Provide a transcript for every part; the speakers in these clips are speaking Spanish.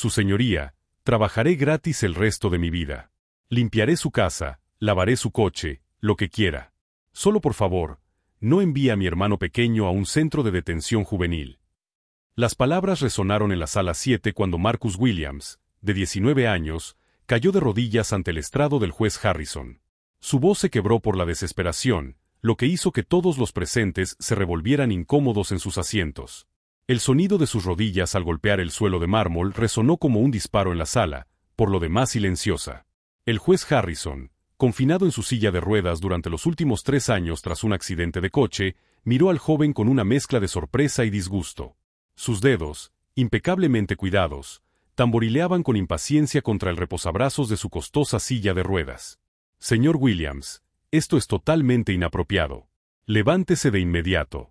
Su señoría, trabajaré gratis el resto de mi vida. Limpiaré su casa, lavaré su coche, lo que quiera. Solo por favor, no envíe a mi hermano pequeño a un centro de detención juvenil. Las palabras resonaron en la sala 7 cuando Marcus Williams, de 19 años, cayó de rodillas ante el estrado del juez Harrison. Su voz se quebró por la desesperación, lo que hizo que todos los presentes se revolvieran incómodos en sus asientos. El sonido de sus rodillas al golpear el suelo de mármol resonó como un disparo en la sala, por lo demás silenciosa. El juez Harrison, confinado en su silla de ruedas durante los últimos 3 años tras un accidente de coche, miró al joven con una mezcla de sorpresa y disgusto. Sus dedos, impecablemente cuidados, tamborileaban con impaciencia contra el reposabrazos de su costosa silla de ruedas. Señor Williams, esto es totalmente inapropiado. Levántese de inmediato.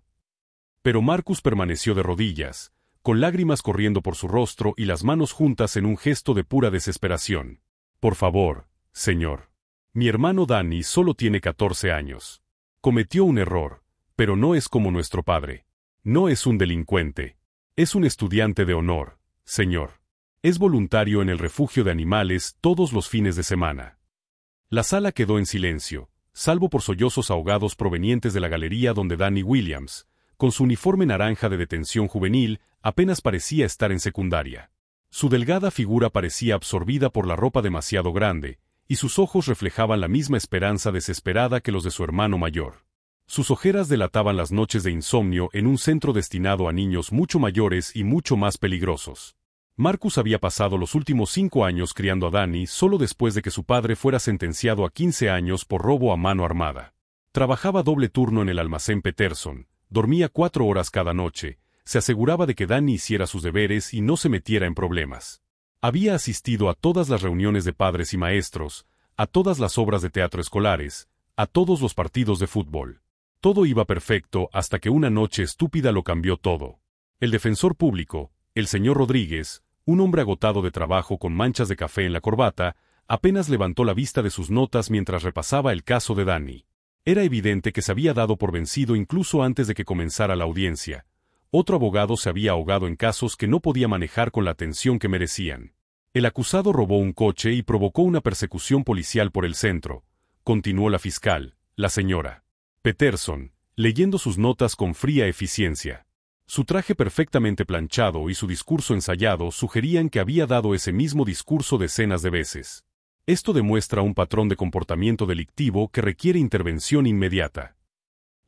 Pero Marcus permaneció de rodillas, con lágrimas corriendo por su rostro y las manos juntas en un gesto de pura desesperación. Por favor, señor. Mi hermano Danny solo tiene 14 años. Cometió un error, pero no es como nuestro padre. No es un delincuente. Es un estudiante de honor, señor. Es voluntario en el refugio de animales todos los fines de semana. La sala quedó en silencio, salvo por sollozos ahogados provenientes de la galería donde Danny Williams, con su uniforme naranja de detención juvenil, apenas parecía estar en secundaria. Su delgada figura parecía absorbida por la ropa demasiado grande, y sus ojos reflejaban la misma esperanza desesperada que los de su hermano mayor. Sus ojeras delataban las noches de insomnio en un centro destinado a niños mucho mayores y mucho más peligrosos. Marcus había pasado los últimos 5 años criando a Danny solo después de que su padre fuera sentenciado a 15 años por robo a mano armada. Trabajaba doble turno en el almacén Peterson, dormía 4 horas cada noche, se aseguraba de que Danny hiciera sus deberes y no se metiera en problemas. Había asistido a todas las reuniones de padres y maestros, a todas las obras de teatro escolares, a todos los partidos de fútbol. Todo iba perfecto hasta que una noche estúpida lo cambió todo. El defensor público, el señor Rodríguez, un hombre agotado de trabajo con manchas de café en la corbata, apenas levantó la vista de sus notas mientras repasaba el caso de Danny. Era evidente que se había dado por vencido incluso antes de que comenzara la audiencia. Otro abogado se había ahogado en casos que no podía manejar con la atención que merecían. El acusado robó un coche y provocó una persecución policial por el centro, continuó la fiscal, la señora Peterson, leyendo sus notas con fría eficiencia. Su traje perfectamente planchado y su discurso ensayado sugerían que había dado ese mismo discurso decenas de veces. Esto demuestra un patrón de comportamiento delictivo que requiere intervención inmediata.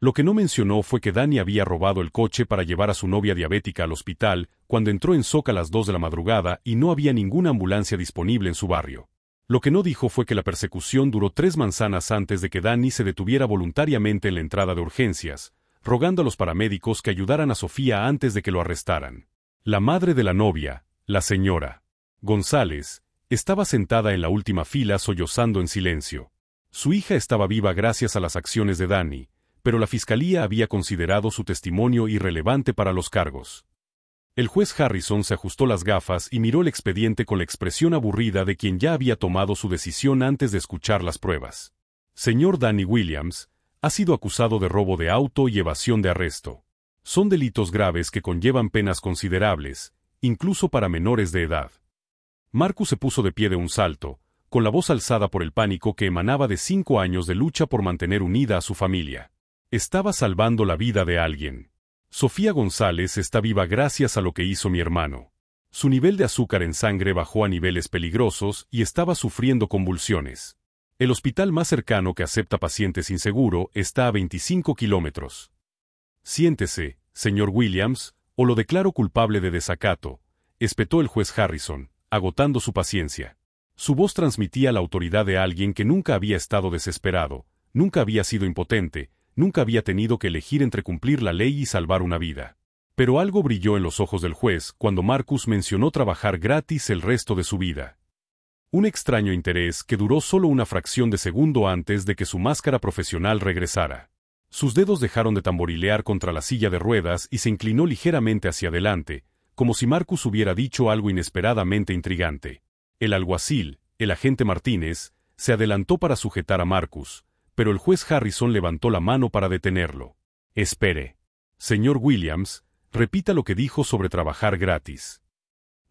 Lo que no mencionó fue que Danny había robado el coche para llevar a su novia diabética al hospital cuando entró en Soca a las 2 de la madrugada y no había ninguna ambulancia disponible en su barrio. Lo que no dijo fue que la persecución duró 3 manzanas antes de que Danny se detuviera voluntariamente en la entrada de urgencias, rogando a los paramédicos que ayudaran a Sofía antes de que lo arrestaran. La madre de la novia, la señora González, estaba sentada en la última fila sollozando en silencio. Su hija estaba viva gracias a las acciones de Danny, pero la fiscalía había considerado su testimonio irrelevante para los cargos. El juez Harrison se ajustó las gafas y miró el expediente con la expresión aburrida de quien ya había tomado su decisión antes de escuchar las pruebas. Señor Danny Williams, ha sido acusado de robo de auto y evasión de arresto. Son delitos graves que conllevan penas considerables, incluso para menores de edad. Marcus se puso de pie de un salto, con la voz alzada por el pánico que emanaba de 5 años de lucha por mantener unida a su familia. Estaba salvando la vida de alguien. Sofía González está viva gracias a lo que hizo mi hermano. Su nivel de azúcar en sangre bajó a niveles peligrosos y estaba sufriendo convulsiones. El hospital más cercano que acepta pacientes sin seguro está a 25 kilómetros. Siéntese, señor Williams, o lo declaro culpable de desacato, espetó el juez Harrison, agotando su paciencia. Su voz transmitía la autoridad de alguien que nunca había estado desesperado, nunca había sido impotente, nunca había tenido que elegir entre cumplir la ley y salvar una vida. Pero algo brilló en los ojos del juez cuando Marcus mencionó trabajar gratis el resto de su vida. Un extraño interés que duró solo una fracción de segundo antes de que su máscara profesional regresara. Sus dedos dejaron de tamborilear contra la silla de ruedas y se inclinó ligeramente hacia adelante, como si Marcus hubiera dicho algo inesperadamente intrigante. El alguacil, el agente Martínez, se adelantó para sujetar a Marcus, pero el juez Harrison levantó la mano para detenerlo. Espere. Señor Williams, repita lo que dijo sobre trabajar gratis.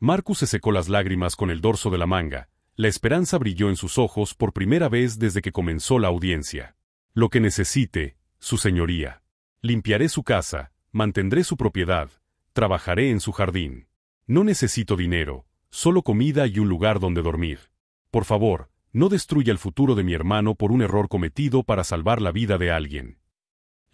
Marcus se secó las lágrimas con el dorso de la manga. La esperanza brilló en sus ojos por primera vez desde que comenzó la audiencia. Lo que necesite, su señoría. Limpiaré su casa, mantendré su propiedad, trabajaré en su jardín. No necesito dinero, solo comida y un lugar donde dormir. Por favor, no destruya el futuro de mi hermano por un error cometido para salvar la vida de alguien.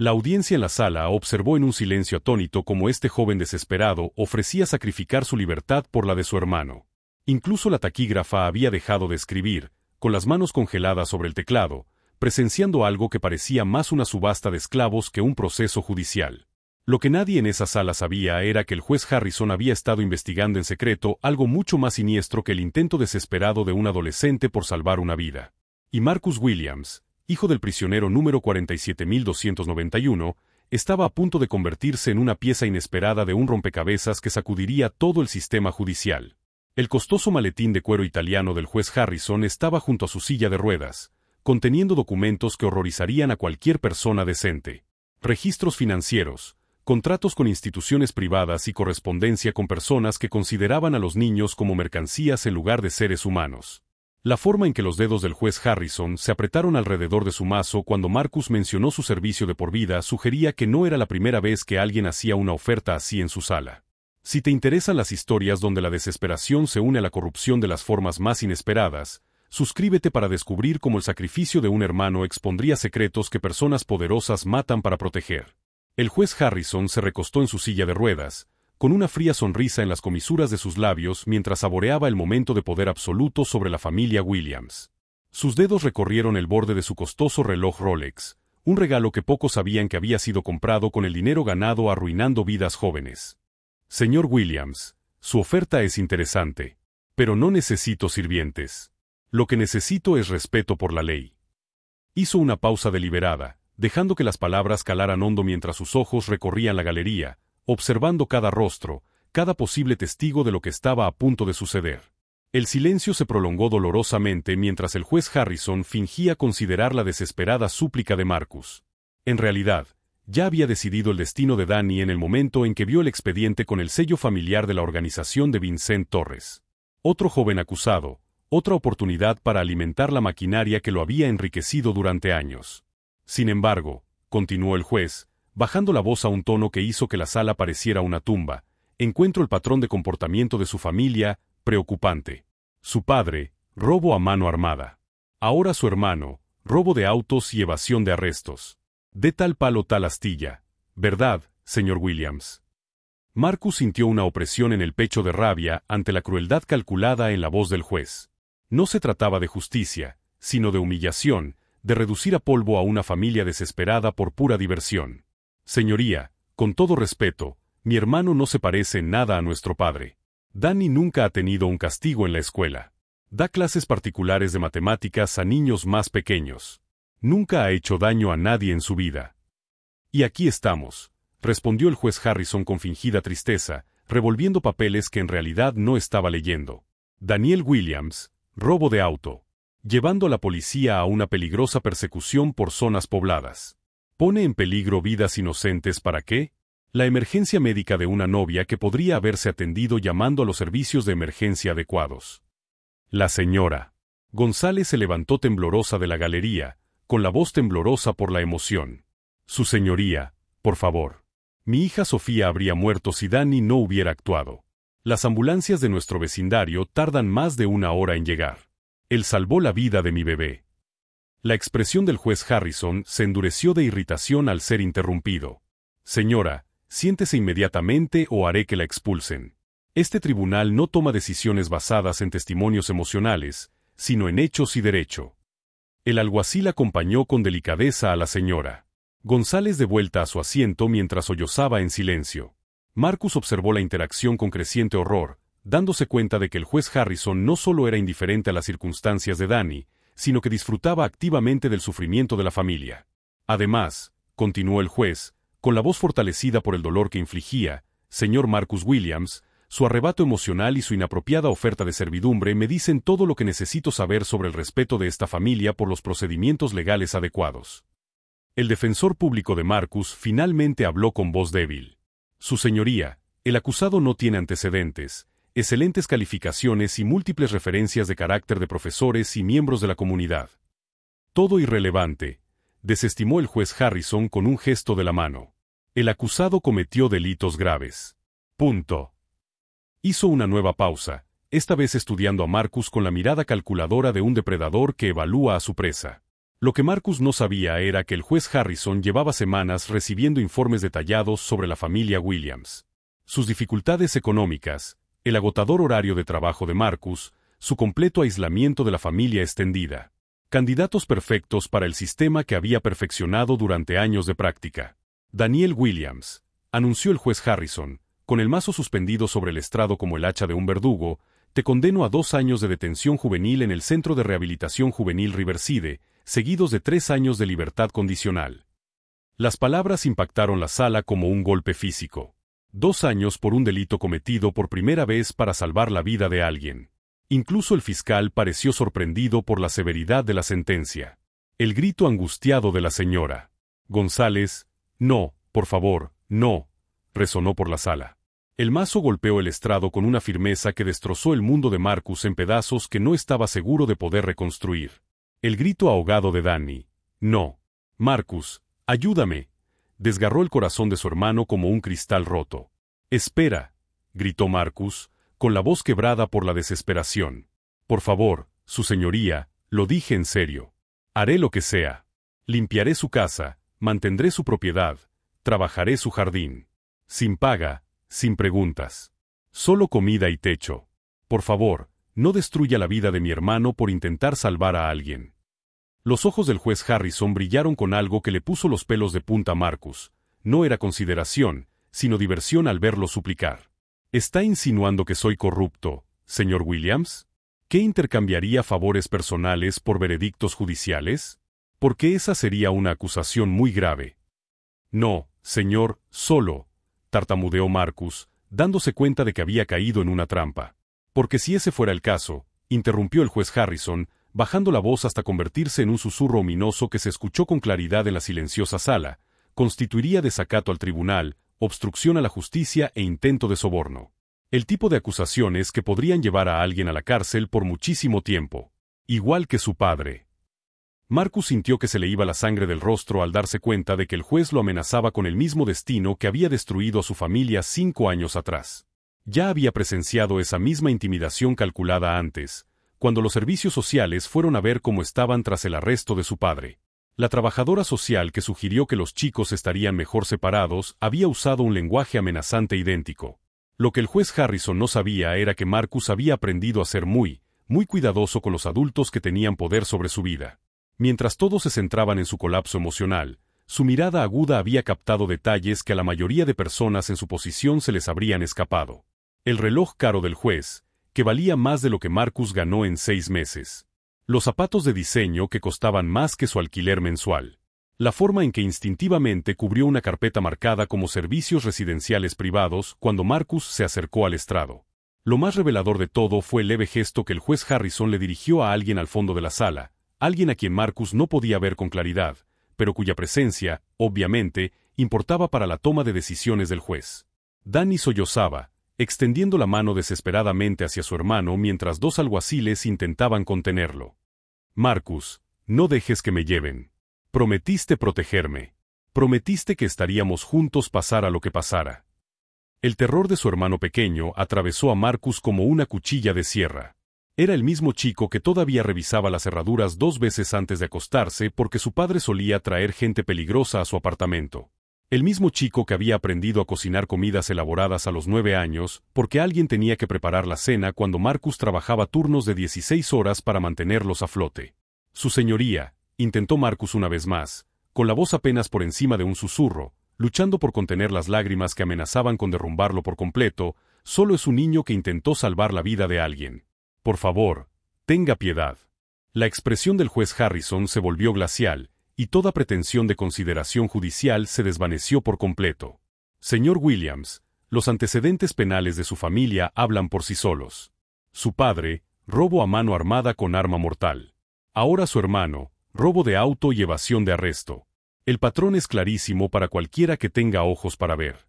La audiencia en la sala observó en un silencio atónito cómo este joven desesperado ofrecía sacrificar su libertad por la de su hermano. Incluso la taquígrafa había dejado de escribir, con las manos congeladas sobre el teclado, presenciando algo que parecía más una subasta de esclavos que un proceso judicial. Lo que nadie en esa sala sabía era que el juez Harrison había estado investigando en secreto algo mucho más siniestro que el intento desesperado de un adolescente por salvar una vida. Y Marcus Williams, hijo del prisionero número 47291, estaba a punto de convertirse en una pieza inesperada de un rompecabezas que sacudiría todo el sistema judicial. El costoso maletín de cuero italiano del juez Harrison estaba junto a su silla de ruedas, conteniendo documentos que horrorizarían a cualquier persona decente. Registros financieros, contratos con instituciones privadas y correspondencia con personas que consideraban a los niños como mercancías en lugar de seres humanos. La forma en que los dedos del juez Harrison se apretaron alrededor de su mazo cuando Marcus mencionó su servicio de por vida sugería que no era la primera vez que alguien hacía una oferta así en su sala. Si te interesan las historias donde la desesperación se une a la corrupción de las formas más inesperadas, suscríbete para descubrir cómo el sacrificio de un hermano expondría secretos que personas poderosas matan para proteger. El juez Harrison se recostó en su silla de ruedas, con una fría sonrisa en las comisuras de sus labios mientras saboreaba el momento de poder absoluto sobre la familia Williams. Sus dedos recorrieron el borde de su costoso reloj Rolex, un regalo que pocos sabían que había sido comprado con el dinero ganado arruinando vidas jóvenes. Señor Williams, su oferta es interesante, pero no necesito sirvientes. Lo que necesito es respeto por la ley. Hizo una pausa deliberada, dejando que las palabras calaran hondo mientras sus ojos recorrían la galería, observando cada rostro, cada posible testigo de lo que estaba a punto de suceder. El silencio se prolongó dolorosamente mientras el juez Harrison fingía considerar la desesperada súplica de Marcus. En realidad, ya había decidido el destino de Danny en el momento en que vio el expediente con el sello familiar de la organización de Vincent Torres. Otro joven acusado, otra oportunidad para alimentar la maquinaria que lo había enriquecido durante años. Sin embargo, continuó el juez, bajando la voz a un tono que hizo que la sala pareciera una tumba, encuentro el patrón de comportamiento de su familia, preocupante. Su padre, robo a mano armada. Ahora su hermano, robo de autos y evasión de arrestos. De tal palo tal astilla, ¿verdad, señor Williams? Marcus sintió una opresión en el pecho de rabia ante la crueldad calculada en la voz del juez. No se trataba de justicia, sino de humillación, de reducir a polvo a una familia desesperada por pura diversión. Señoría, con todo respeto, mi hermano no se parece en nada a nuestro padre. Danny nunca ha tenido un castigo en la escuela. Da clases particulares de matemáticas a niños más pequeños. Nunca ha hecho daño a nadie en su vida. Y aquí estamos, respondió el juez Harrison con fingida tristeza, revolviendo papeles que en realidad no estaba leyendo. Daniel Williams, robo de auto. Llevando a la policía a una peligrosa persecución por zonas pobladas. ¿Pone en peligro vidas inocentes para qué? La emergencia médica de una novia que podría haberse atendido llamando a los servicios de emergencia adecuados. La señora González se levantó temblorosa de la galería, con la voz temblorosa por la emoción. Su señoría, por favor. Mi hija Sofía habría muerto si Danny no hubiera actuado. Las ambulancias de nuestro vecindario tardan más de una hora en llegar. Él salvó la vida de mi bebé. La expresión del juez Harrison se endureció de irritación al ser interrumpido. Señora, siéntese inmediatamente o haré que la expulsen. Este tribunal no toma decisiones basadas en testimonios emocionales, sino en hechos y derecho. El alguacil acompañó con delicadeza a la señora González de vuelta a su asiento mientras sollozaba en silencio. Marcus observó la interacción con creciente horror, dándose cuenta de que el juez Harrison no solo era indiferente a las circunstancias de Danny, sino que disfrutaba activamente del sufrimiento de la familia. Además, continuó el juez, con la voz fortalecida por el dolor que infligía, señor Marcus Williams, su arrebato emocional y su inapropiada oferta de servidumbre me dicen todo lo que necesito saber sobre el respeto de esta familia por los procedimientos legales adecuados. El defensor público de Marcus finalmente habló con voz débil. Su señoría, el acusado no tiene antecedentes, excelentes calificaciones y múltiples referencias de carácter de profesores y miembros de la comunidad. Todo irrelevante, desestimó el juez Harrison con un gesto de la mano. El acusado cometió delitos graves. Punto. Hizo una nueva pausa, esta vez estudiando a Marcus con la mirada calculadora de un depredador que evalúa a su presa. Lo que Marcus no sabía era que el juez Harrison llevaba semanas recibiendo informes detallados sobre la familia Williams. Sus dificultades económicas, el agotador horario de trabajo de Marcus, su completo aislamiento de la familia extendida. Candidatos perfectos para el sistema que había perfeccionado durante años de práctica. Daniel Williams, anunció el juez Harrison, con el mazo suspendido sobre el estrado como el hacha de un verdugo, te condeno a 2 años de detención juvenil en el Centro de Rehabilitación Juvenil Riverside, seguidos de 3 años de libertad condicional. Las palabras impactaron la sala como un golpe físico. 2 años por un delito cometido por primera vez para salvar la vida de alguien. Incluso el fiscal pareció sorprendido por la severidad de la sentencia. El grito angustiado de la señora González, no, por favor, no, resonó por la sala. El mazo golpeó el estrado con una firmeza que destrozó el mundo de Marcus en pedazos que no estaba seguro de poder reconstruir. El grito ahogado de Danny, no, Marcus, ayúdame, desgarró el corazón de su hermano como un cristal roto. Espera, gritó Marcus, con la voz quebrada por la desesperación. Por favor, su señoría, lo dije en serio. Haré lo que sea. Limpiaré su casa, mantendré su propiedad, trabajaré su jardín. Sin paga, sin preguntas. Solo comida y techo. Por favor, no destruya la vida de mi hermano por intentar salvar a alguien. Los ojos del juez Harrison brillaron con algo que le puso los pelos de punta a Marcus. No era consideración, sino diversión al verlo suplicar. ¿Está insinuando que soy corrupto, señor Williams? ¿Que intercambiaría favores personales por veredictos judiciales? Porque esa sería una acusación muy grave. No, señor, solo, tartamudeó Marcus, dándose cuenta de que había caído en una trampa. Porque si ese fuera el caso, interrumpió el juez Harrison, bajando la voz hasta convertirse en un susurro ominoso que se escuchó con claridad en la silenciosa sala, constituiría desacato al tribunal, obstrucción a la justicia e intento de soborno. El tipo de acusaciones que podrían llevar a alguien a la cárcel por muchísimo tiempo. Igual que su padre. Marcus sintió que se le iba la sangre del rostro al darse cuenta de que el juez lo amenazaba con el mismo destino que había destruido a su familia 5 años atrás. Ya había presenciado esa misma intimidación calculada antes, cuando los servicios sociales fueron a ver cómo estaban tras el arresto de su padre. La trabajadora social que sugirió que los chicos estarían mejor separados había usado un lenguaje amenazante idéntico. Lo que el juez Harrison no sabía era que Marcus había aprendido a ser muy cuidadoso con los adultos que tenían poder sobre su vida. Mientras todos se centraban en su colapso emocional, su mirada aguda había captado detalles que a la mayoría de personas en su posición se les habrían escapado. El reloj caro del juez, que valía más de lo que Marcus ganó en 6 meses. Los zapatos de diseño que costaban más que su alquiler mensual. La forma en que instintivamente cubrió una carpeta marcada como servicios residenciales privados cuando Marcus se acercó al estrado. Lo más revelador de todo fue el leve gesto que el juez Harrison le dirigió a alguien al fondo de la sala, alguien a quien Marcus no podía ver con claridad, pero cuya presencia, obviamente, importaba para la toma de decisiones del juez. Danny sollozaba, extendiendo la mano desesperadamente hacia su hermano mientras 2 alguaciles intentaban contenerlo. Marcus, no dejes que me lleven. Prometiste protegerme. Prometiste que estaríamos juntos pasara lo que pasara. El terror de su hermano pequeño atravesó a Marcus como una cuchilla de sierra. Era el mismo chico que todavía revisaba las cerraduras 2 veces antes de acostarse porque su padre solía traer gente peligrosa a su apartamento. El mismo chico que había aprendido a cocinar comidas elaboradas a los 9 años, porque alguien tenía que preparar la cena cuando Marcus trabajaba turnos de 16 horas para mantenerlos a flote. Su señoría, intentó Marcus una vez más, con la voz apenas por encima de un susurro, luchando por contener las lágrimas que amenazaban con derrumbarlo por completo, solo es un niño que intentó salvar la vida de alguien. Por favor, tenga piedad. La expresión del juez Harrison se volvió glacial, y toda pretensión de consideración judicial se desvaneció por completo. Señor Williams, los antecedentes penales de su familia hablan por sí solos. Su padre, robo a mano armada con arma mortal. Ahora su hermano, robo de auto y evasión de arresto. El patrón es clarísimo para cualquiera que tenga ojos para ver.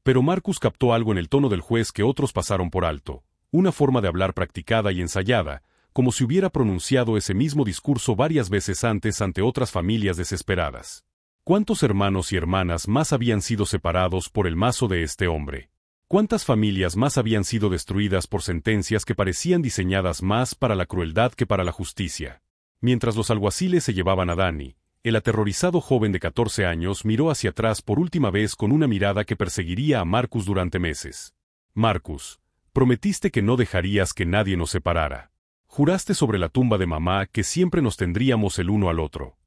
Pero Marcus captó algo en el tono del juez que otros pasaron por alto, una forma de hablar practicada y ensayada, como si hubiera pronunciado ese mismo discurso varias veces antes ante otras familias desesperadas. ¿Cuántos hermanos y hermanas más habían sido separados por el mazo de este hombre? ¿Cuántas familias más habían sido destruidas por sentencias que parecían diseñadas más para la crueldad que para la justicia? Mientras los alguaciles se llevaban a Danny, el aterrorizado joven de 14 años miró hacia atrás por última vez con una mirada que perseguiría a Marcus durante meses. Marcus, prometiste que no dejarías que nadie nos separara. Juraste sobre la tumba de mamá que siempre nos tendríamos el uno al otro.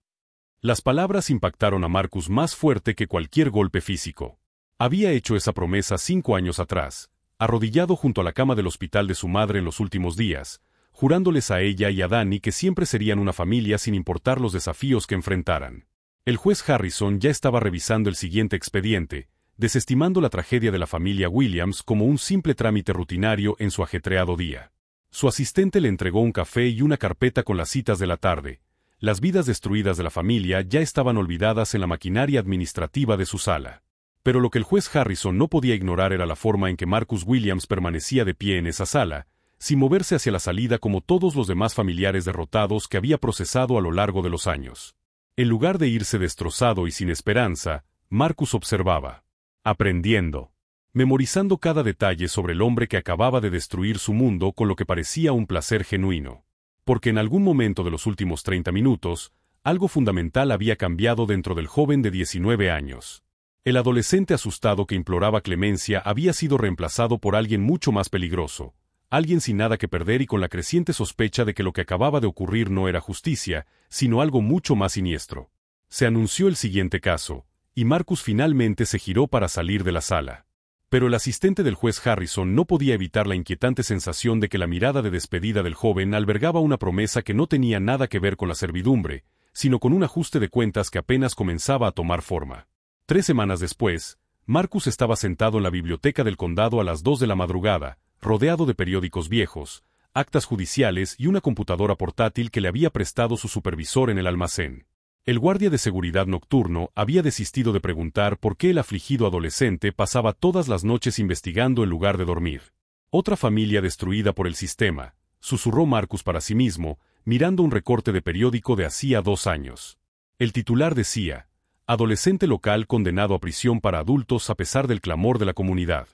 Las palabras impactaron a Marcus más fuerte que cualquier golpe físico. Había hecho esa promesa 5 años atrás, arrodillado junto a la cama del hospital de su madre en los últimos días, jurándoles a ella y a Danny que siempre serían una familia sin importar los desafíos que enfrentaran. El juez Harrison ya estaba revisando el siguiente expediente, desestimando la tragedia de la familia Williams como un simple trámite rutinario en su ajetreado día. Su asistente le entregó un café y una carpeta con las citas de la tarde. Las vidas destruidas de la familia ya estaban olvidadas en la maquinaria administrativa de su sala. Pero lo que el juez Harrison no podía ignorar era la forma en que Marcus Williams permanecía de pie en esa sala, sin moverse hacia la salida como todos los demás familiares derrotados que había procesado a lo largo de los años. En lugar de irse destrozado y sin esperanza, Marcus observaba, aprendiendo, memorizando cada detalle sobre el hombre que acababa de destruir su mundo con lo que parecía un placer genuino. Porque en algún momento de los últimos 30 minutos, algo fundamental había cambiado dentro del joven de 19 años. El adolescente asustado que imploraba clemencia había sido reemplazado por alguien mucho más peligroso, alguien sin nada que perder y con la creciente sospecha de que lo que acababa de ocurrir no era justicia, sino algo mucho más siniestro. Se anunció el siguiente caso, y Marcus finalmente se giró para salir de la sala. Pero el asistente del juez Harrison no podía evitar la inquietante sensación de que la mirada de despedida del joven albergaba una promesa que no tenía nada que ver con la servidumbre, sino con un ajuste de cuentas que apenas comenzaba a tomar forma. 3 semanas después, Marcus estaba sentado en la biblioteca del condado a las 2 de la madrugada, rodeado de periódicos viejos, actas judiciales y una computadora portátil que le había prestado su supervisor en el almacén. El guardia de seguridad nocturno había desistido de preguntar por qué el afligido adolescente pasaba todas las noches investigando en lugar de dormir. Otra familia destruida por el sistema, susurró Marcus para sí mismo, mirando un recorte de periódico de hacía 2 años. El titular decía, adolescente local condenado a prisión para adultos a pesar del clamor de la comunidad.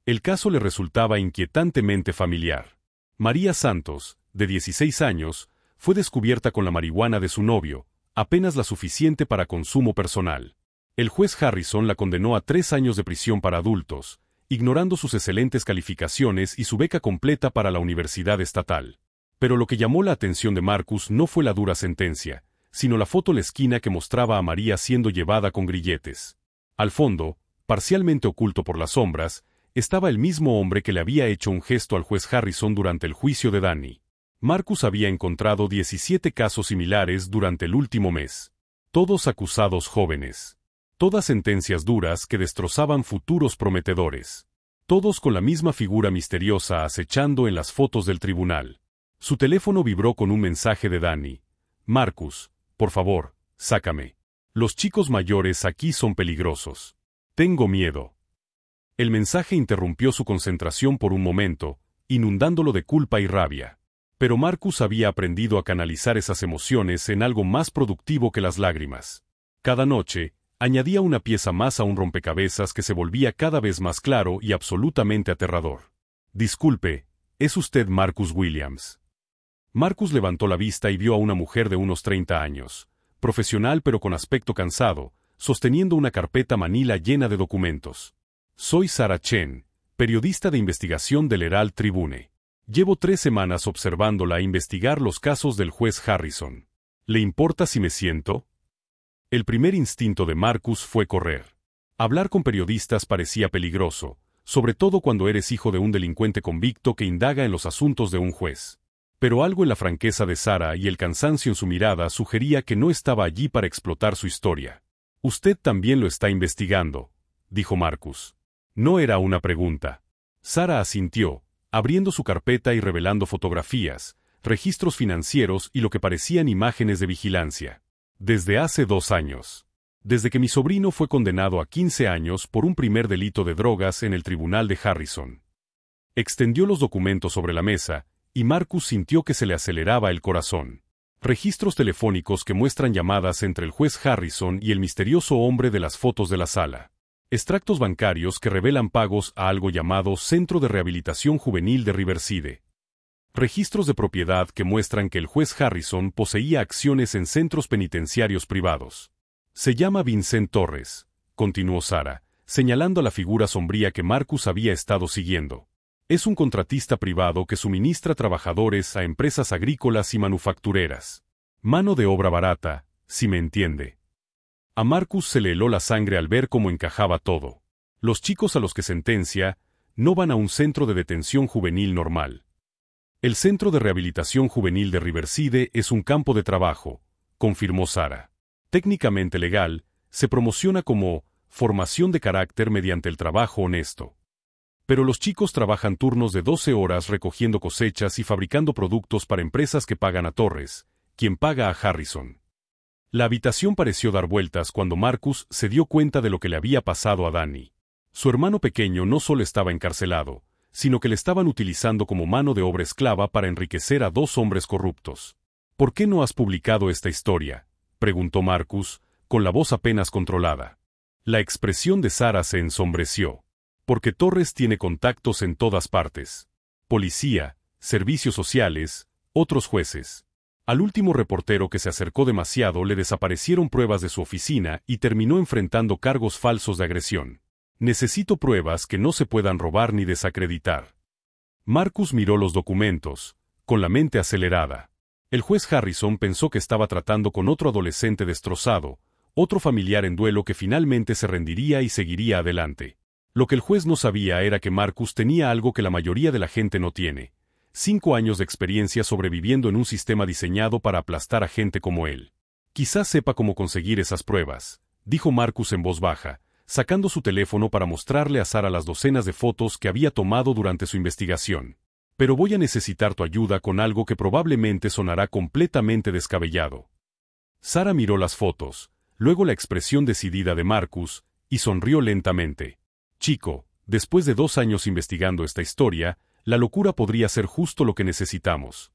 El caso le resultaba inquietantemente familiar. María Santos, de 16 años, fue descubierta con la marihuana de su novio, apenas la suficiente para consumo personal. El juez Harrison la condenó a 3 años de prisión para adultos, ignorando sus excelentes calificaciones y su beca completa para la universidad estatal. Pero lo que llamó la atención de Marcus no fue la dura sentencia, sino la foto en la esquina que mostraba a María siendo llevada con grilletes. Al fondo, parcialmente oculto por las sombras, estaba el mismo hombre que le había hecho un gesto al juez Harrison durante el juicio de Danny. Marcus había encontrado 17 casos similares durante el último mes. Todos acusados jóvenes. Todas sentencias duras que destrozaban futuros prometedores. Todos con la misma figura misteriosa acechando en las fotos del tribunal. Su teléfono vibró con un mensaje de Danny. Marcus, por favor, sácame. Los chicos mayores aquí son peligrosos. Tengo miedo. El mensaje interrumpió su concentración por un momento, inundándolo de culpa y rabia. Pero Marcus había aprendido a canalizar esas emociones en algo más productivo que las lágrimas. Cada noche, añadía una pieza más a un rompecabezas que se volvía cada vez más claro y absolutamente aterrador. Disculpe, ¿es usted Marcus Williams? Marcus levantó la vista y vio a una mujer de unos 30 años, profesional pero con aspecto cansado, sosteniendo una carpeta manila llena de documentos. Soy Sarah Chen, periodista de investigación del Herald Tribune. Llevo 3 semanas observándola a investigar los casos del juez Harrison. ¿Le importa si me siento? El primer instinto de Marcus fue correr. Hablar con periodistas parecía peligroso, sobre todo cuando eres hijo de un delincuente convicto que indaga en los asuntos de un juez. Pero algo en la franqueza de Sarah y el cansancio en su mirada sugería que no estaba allí para explotar su historia. Usted también lo está investigando, dijo Marcus. No era una pregunta. Sarah asintió, abriendo su carpeta y revelando fotografías, registros financieros y lo que parecían imágenes de vigilancia. Desde hace 2 años. Desde que mi sobrino fue condenado a 15 años por un primer delito de drogas en el tribunal de Harrison. Extendió los documentos sobre la mesa, y Marcus sintió que se le aceleraba el corazón. Registros telefónicos que muestran llamadas entre el juez Harrison y el misterioso hombre de las fotos de la sala. Extractos bancarios que revelan pagos a algo llamado Centro de Rehabilitación Juvenil de Riverside. Registros de propiedad que muestran que el juez Harrison poseía acciones en centros penitenciarios privados. Se llama Vincent Torres, continuó Sara, señalando a la figura sombría que Marcus había estado siguiendo. Es un contratista privado que suministra trabajadores a empresas agrícolas y manufactureras. Mano de obra barata, si me entiende. A Marcus se le heló la sangre al ver cómo encajaba todo. Los chicos a los que sentencia no van a un centro de detención juvenil normal. El Centro de Rehabilitación Juvenil de Riverside es un campo de trabajo, confirmó Sara. Técnicamente legal, se promociona como formación de carácter mediante el trabajo honesto. Pero los chicos trabajan turnos de 12 horas recogiendo cosechas y fabricando productos para empresas que pagan a Torres, quien paga a Harrison. La habitación pareció dar vueltas cuando Marcus se dio cuenta de lo que le había pasado a Danny. Su hermano pequeño no solo estaba encarcelado, sino que le estaban utilizando como mano de obra esclava para enriquecer a dos hombres corruptos. ¿Por qué no has publicado esta historia?, preguntó Marcus, con la voz apenas controlada. La expresión de Sara se ensombreció. Porque Torres tiene contactos en todas partes. Policía, servicios sociales, otros jueces. Al último reportero que se acercó demasiado le desaparecieron pruebas de su oficina y terminó enfrentando cargos falsos de agresión. Necesito pruebas que no se puedan robar ni desacreditar. Marcus miró los documentos, con la mente acelerada. El juez Harrison pensó que estaba tratando con otro adolescente destrozado, otro familiar en duelo que finalmente se rendiría y seguiría adelante. Lo que el juez no sabía era que Marcus tenía algo que la mayoría de la gente no tiene: 5 años de experiencia sobreviviendo en un sistema diseñado para aplastar a gente como él. Quizás sepa cómo conseguir esas pruebas, dijo Marcus en voz baja, sacando su teléfono para mostrarle a Sara las docenas de fotos que había tomado durante su investigación. Pero voy a necesitar tu ayuda con algo que probablemente sonará completamente descabellado. Sara miró las fotos, luego la expresión decidida de Marcus, y sonrió lentamente. Chico, después de 2 años investigando esta historia, la locura podría ser justo lo que necesitamos.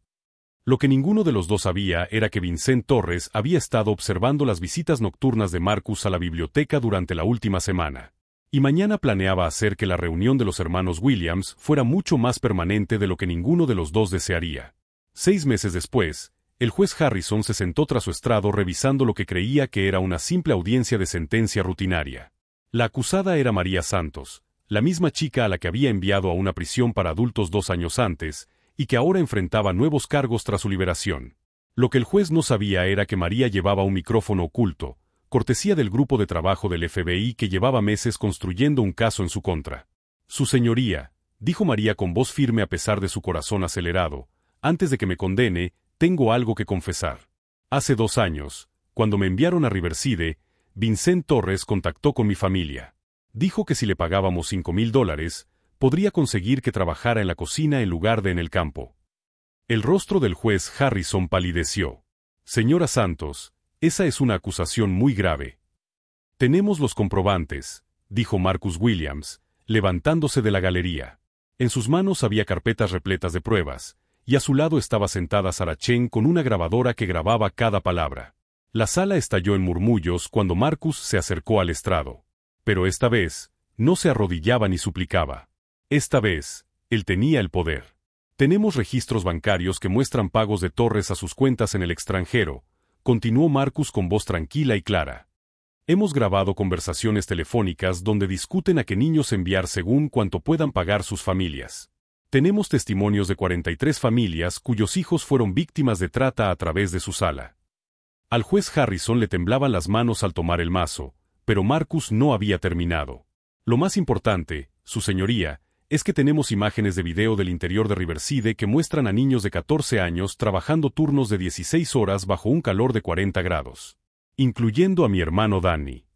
Lo que ninguno de los dos sabía era que Vincent Torres había estado observando las visitas nocturnas de Marcus a la biblioteca durante la última semana. Y mañana planeaba hacer que la reunión de los hermanos Williams fuera mucho más permanente de lo que ninguno de los dos desearía. 6 meses después, el juez Harrison se sentó tras su estrado revisando lo que creía que era una simple audiencia de sentencia rutinaria. La acusada era María Santos, la misma chica a la que había enviado a una prisión para adultos 2 años antes, y que ahora enfrentaba nuevos cargos tras su liberación. Lo que el juez no sabía era que María llevaba un micrófono oculto, cortesía del grupo de trabajo del FBI que llevaba meses construyendo un caso en su contra. Su señoría, dijo María con voz firme a pesar de su corazón acelerado, antes de que me condene, tengo algo que confesar. Hace 2 años, cuando me enviaron a Riverside, Vincent Torres contactó con mi familia. Dijo que si le pagábamos $5,000, podría conseguir que trabajara en la cocina en lugar de en el campo. El rostro del juez Harrison palideció. Señora Santos, esa es una acusación muy grave. Tenemos los comprobantes, dijo Marcus Williams, levantándose de la galería. En sus manos había carpetas repletas de pruebas, y a su lado estaba sentada Sara Chen con una grabadora que grababa cada palabra. La sala estalló en murmullos cuando Marcus se acercó al estrado. Pero esta vez, no se arrodillaba ni suplicaba. Esta vez, él tenía el poder. Tenemos registros bancarios que muestran pagos de Torres a sus cuentas en el extranjero, continuó Marcus con voz tranquila y clara. Hemos grabado conversaciones telefónicas donde discuten a qué niños enviar según cuánto puedan pagar sus familias. Tenemos testimonios de 43 familias cuyos hijos fueron víctimas de trata a través de su sala. Al juez Harrison le temblaban las manos al tomar el mazo, pero Marcus no había terminado. Lo más importante, su señoría, es que tenemos imágenes de video del interior de Riverside que muestran a niños de 14 años trabajando turnos de 16 horas bajo un calor de 40 grados. Incluyendo a mi hermano Danny.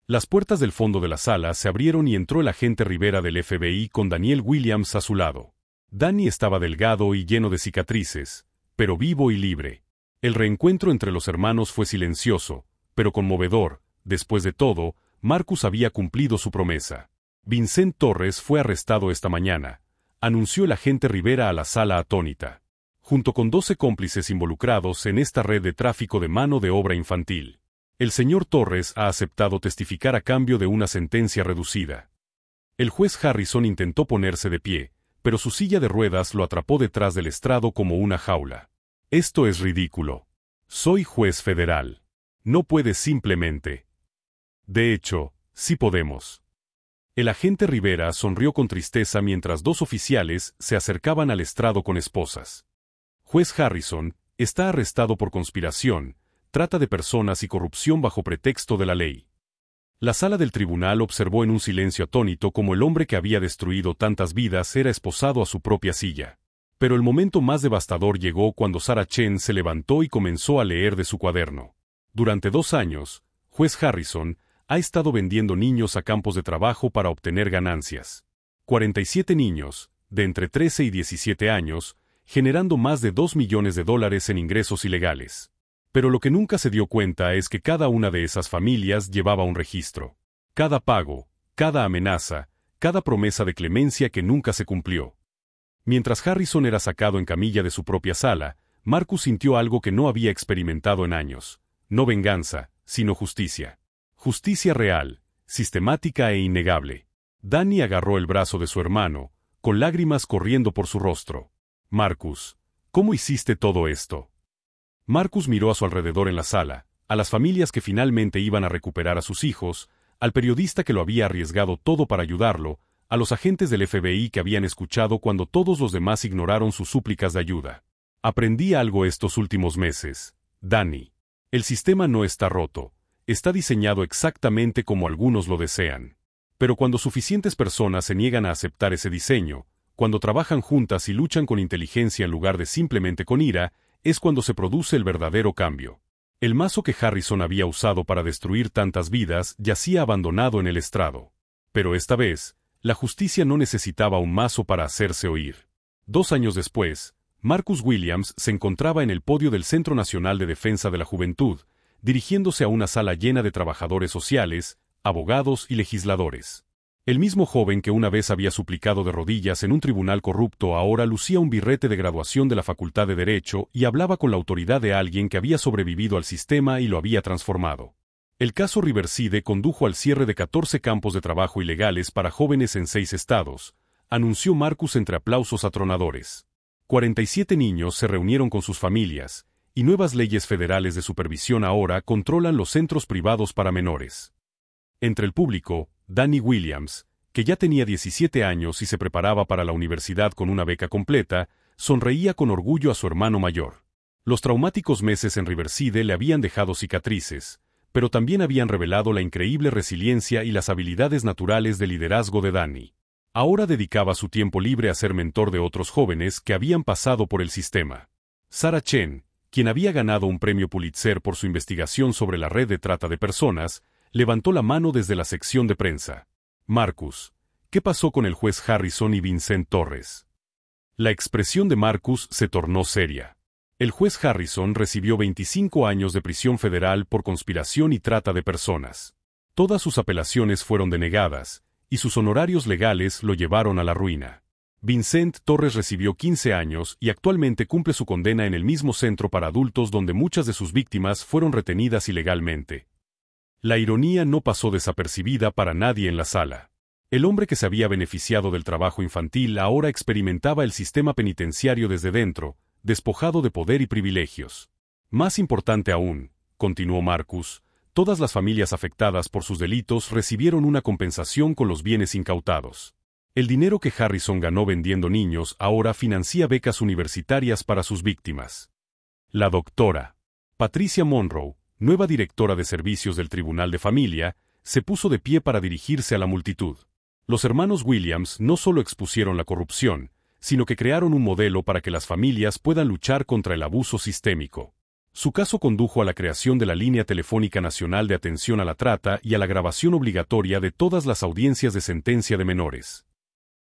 Las puertas del fondo de la sala se abrieron y entró el agente Rivera del FBI con Daniel Williams a su lado. Danny estaba delgado y lleno de cicatrices, pero vivo y libre. El reencuentro entre los hermanos fue silencioso, pero conmovedor. Después de todo, Marcus había cumplido su promesa. Vincent Torres fue arrestado esta mañana, anunció el agente Rivera a la sala atónita. Junto con 12 cómplices involucrados en esta red de tráfico de mano de obra infantil. El señor Torres ha aceptado testificar a cambio de una sentencia reducida. El juez Harrison intentó ponerse de pie, pero su silla de ruedas lo atrapó detrás del estrado como una jaula. Esto es ridículo. Soy juez federal. No puedes simplemente. De hecho, sí podemos. El agente Rivera sonrió con tristeza mientras dos oficiales se acercaban al estrado con esposas. Juez Harrison está arrestado por conspiración, trata de personas y corrupción bajo pretexto de la ley. La sala del tribunal observó en un silencio atónito cómo el hombre que había destruido tantas vidas era esposado a su propia silla. Pero el momento más devastador llegó cuando Sarah Chen se levantó y comenzó a leer de su cuaderno. Durante 2 años, juez Harrison ha estado vendiendo niños a campos de trabajo para obtener ganancias. 47 niños, de entre 13 y 17 años, generando más de $2 millones en ingresos ilegales. Pero lo que nunca se dio cuenta es que cada una de esas familias llevaba un registro. Cada pago, cada amenaza, cada promesa de clemencia que nunca se cumplió. Mientras Harrison era sacado en camilla de su propia sala, Marcus sintió algo que no había experimentado en años. No venganza, sino justicia. Justicia real, sistemática e innegable. Danny agarró el brazo de su hermano, con lágrimas corriendo por su rostro. Marcus, ¿cómo hiciste todo esto? Marcus miró a su alrededor en la sala, a las familias que finalmente iban a recuperar a sus hijos, al periodista que lo había arriesgado todo para ayudarlo, a los agentes del FBI que habían escuchado cuando todos los demás ignoraron sus súplicas de ayuda. Aprendí algo estos últimos meses, Danny. El sistema no está roto, está diseñado exactamente como algunos lo desean. Pero cuando suficientes personas se niegan a aceptar ese diseño, cuando trabajan juntas y luchan con inteligencia en lugar de simplemente con ira, es cuando se produce el verdadero cambio. El mazo que Harrison había usado para destruir tantas vidas yacía abandonado en el estrado. Pero esta vez, la justicia no necesitaba un mazo para hacerse oír. 2 años después, Marcus Williams se encontraba en el podio del Centro Nacional de Defensa de la Juventud, dirigiéndose a una sala llena de trabajadores sociales, abogados y legisladores. El mismo joven que una vez había suplicado de rodillas en un tribunal corrupto ahora lucía un birrete de graduación de la Facultad de Derecho y hablaba con la autoridad de alguien que había sobrevivido al sistema y lo había transformado. El caso Riverside condujo al cierre de 14 campos de trabajo ilegales para jóvenes en 6 estados, anunció Marcus entre aplausos atronadores. 47 niños se reunieron con sus familias, y nuevas leyes federales de supervisión ahora controlan los centros privados para menores. Entre el público, Danny Williams, que ya tenía 17 años y se preparaba para la universidad con una beca completa, sonreía con orgullo a su hermano mayor. Los traumáticos meses en Riverside le habían dejado cicatrices, pero también habían revelado la increíble resiliencia y las habilidades naturales de liderazgo de Danny. Ahora dedicaba su tiempo libre a ser mentor de otros jóvenes que habían pasado por el sistema. Sarah Chen, quien había ganado un premio Pulitzer por su investigación sobre la red de trata de personas, levantó la mano desde la sección de prensa. Marcus, ¿qué pasó con el juez Harrison y Vincent Torres? La expresión de Marcus se tornó seria. El juez Harrison recibió 25 años de prisión federal por conspiración y trata de personas. Todas sus apelaciones fueron denegadas, y sus honorarios legales lo llevaron a la ruina. Vincent Torres recibió 15 años y actualmente cumple su condena en el mismo centro para adultos donde muchas de sus víctimas fueron retenidas ilegalmente. La ironía no pasó desapercibida para nadie en la sala. El hombre que se había beneficiado del trabajo infantil ahora experimentaba el sistema penitenciario desde dentro, despojado de poder y privilegios. Más importante aún, continuó Marcus, todas las familias afectadas por sus delitos recibieron una compensación con los bienes incautados. El dinero que Harrison ganó vendiendo niños ahora financia becas universitarias para sus víctimas. La doctora Patricia Monroe, nueva directora de servicios del Tribunal de Familia, se puso de pie para dirigirse a la multitud. Los hermanos Williams no solo expusieron la corrupción, sino que crearon un modelo para que las familias puedan luchar contra el abuso sistémico. Su caso condujo a la creación de la Línea Telefónica Nacional de Atención a la Trata y a la grabación obligatoria de todas las audiencias de sentencia de menores.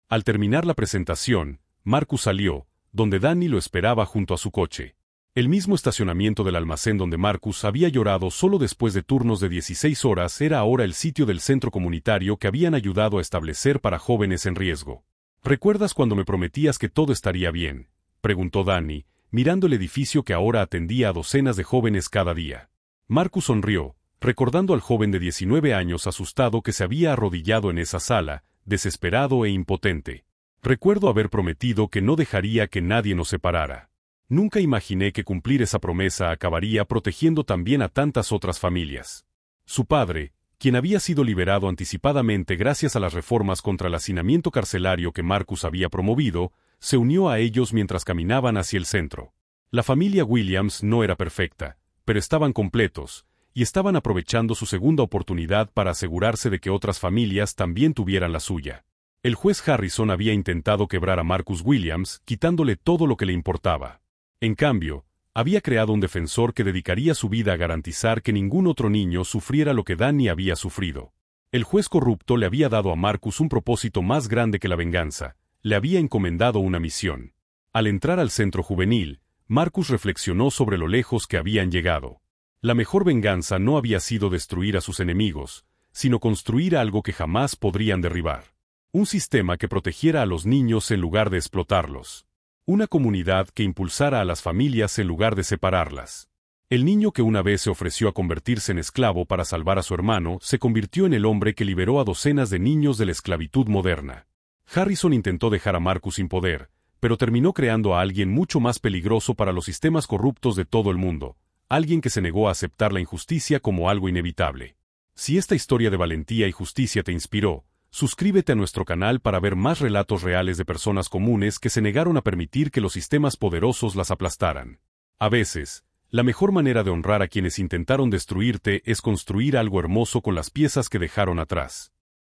Al terminar la presentación, Marcus salió, donde Danny lo esperaba junto a su coche. El mismo estacionamiento del almacén donde Marcus había llorado solo después de turnos de 16 horas era ahora el sitio del centro comunitario que habían ayudado a establecer para jóvenes en riesgo. ¿Recuerdas cuando me prometías que todo estaría bien?, preguntó Danny, mirando el edificio que ahora atendía a docenas de jóvenes cada día. Marcus sonrió, recordando al joven de 19 años asustado que se había arrodillado en esa sala, desesperado e impotente. Recuerdo haber prometido que no dejaría que nadie nos separara. Nunca imaginé que cumplir esa promesa acabaría protegiendo también a tantas otras familias. Su padre, quien había sido liberado anticipadamente gracias a las reformas contra el hacinamiento carcelario que Marcus había promovido, se unió a ellos mientras caminaban hacia el centro. La familia Williams no era perfecta, pero estaban completos, y estaban aprovechando su segunda oportunidad para asegurarse de que otras familias también tuvieran la suya. El juez Harrison había intentado quebrar a Marcus Williams, quitándole todo lo que le importaba. En cambio, había creado un defensor que dedicaría su vida a garantizar que ningún otro niño sufriera lo que Danny había sufrido. El juez corrupto le había dado a Marcus un propósito más grande que la venganza, le había encomendado una misión. Al entrar al centro juvenil, Marcus reflexionó sobre lo lejos que habían llegado. La mejor venganza no había sido destruir a sus enemigos, sino construir algo que jamás podrían derribar. Un sistema que protegiera a los niños en lugar de explotarlos. Una comunidad que impulsara a las familias en lugar de separarlas. El niño que una vez se ofreció a convertirse en esclavo para salvar a su hermano se convirtió en el hombre que liberó a docenas de niños de la esclavitud moderna. Harrison intentó dejar a Marcus sin poder, pero terminó creando a alguien mucho más peligroso para los sistemas corruptos de todo el mundo, alguien que se negó a aceptar la injusticia como algo inevitable. Si esta historia de valentía y justicia te inspiró, suscríbete a nuestro canal para ver más relatos reales de personas comunes que se negaron a permitir que los sistemas poderosos las aplastaran. A veces, la mejor manera de honrar a quienes intentaron destruirte es construir algo hermoso con las piezas que dejaron atrás.